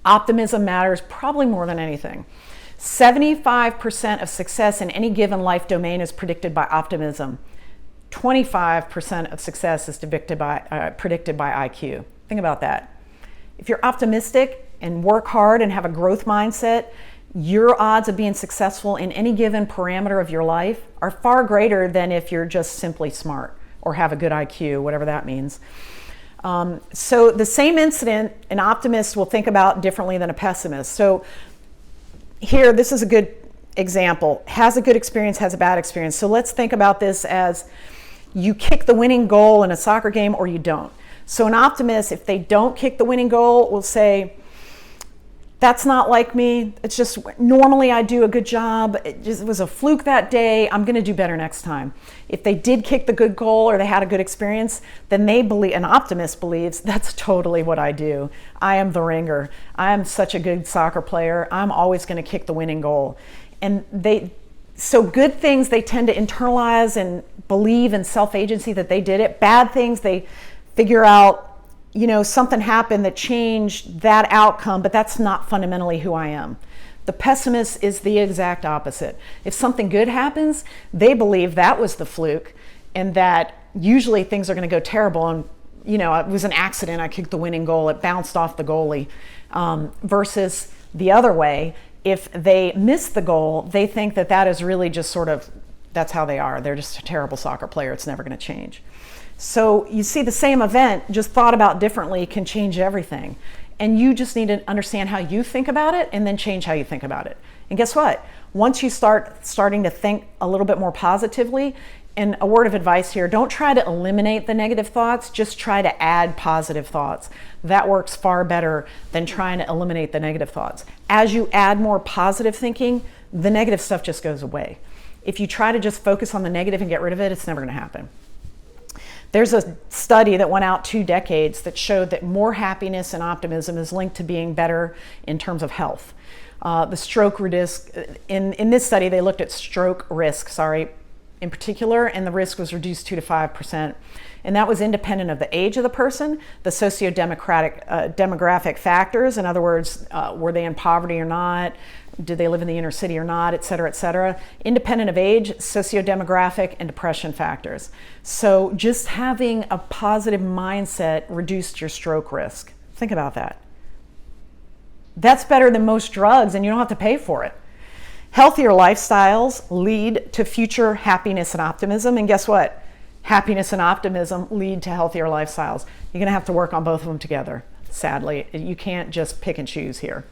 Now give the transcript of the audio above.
Optimism matters probably more than anything. 75% of success in any given life domain is predicted by optimism. 25% of success is predicted by IQ. Think about that. If you're optimistic and work hard and have a growth mindset, your odds of being successful in any given parameter of your life are far greater than if you're just simply smart or have a good IQ, whatever that means. So the same incident, an optimist will think about differently than a pessimist. So here, this is a good example. Has a good experience, has a bad experience. So let's think about this as you kick the winning goal in a soccer game or you don't. So an optimist, if they don't kick the winning goal, will say, that's not like me. It's just normally I do a good job. It was a fluke that day. I'm going to do better next time. If they did kick the good goal or they had a good experience, then they believe, an optimist believes, that's totally what I do. I am the ringer. I am such a good soccer player. I'm always going to kick the winning goal. And so good things they tend to internalize and believe in self-agency that they did it. Bad things they figure out, something happened that changed that outcome, but that's not fundamentally who I am. The pessimist is the exact opposite. If something good happens, they believe that was the fluke and that usually things are going to go terrible. And, it was an accident. I kicked the winning goal. It bounced off the goalie. Versus the other way, if they miss the goal, they think that is really just sort of, that's how they are. They're just a terrible soccer player. It's never going to change. So you see, the same event, just thought about differently, can change everything. And you just need to understand how you think about it and then change how you think about it. And guess what? Once you starting to think a little bit more positively, and a word of advice here, don't try to eliminate the negative thoughts, just try to add positive thoughts. That works far better than trying to eliminate the negative thoughts. As you add more positive thinking, the negative stuff just goes away. If you try to just focus on the negative and get rid of it, it's never going to happen. There's a study that went out 2 decades that showed that more happiness and optimism is linked to being better in terms of health. The stroke risk, in this study, they looked at stroke risk, in particular, and the risk was reduced 2 to 5%. And that was independent of the age of the person, the demographic factors. In other words, were they in poverty or not? Did they live in the inner city or not, et cetera, et cetera. Independent of age, socio-demographic, and depression factors. So just having a positive mindset reduced your stroke risk. Think about that. That's better than most drugs, and you don't have to pay for it. Healthier lifestyles lead to future happiness and optimism, and guess what? Happiness and optimism lead to healthier lifestyles. You're going to have to work on both of them together, sadly. You can't just pick and choose here.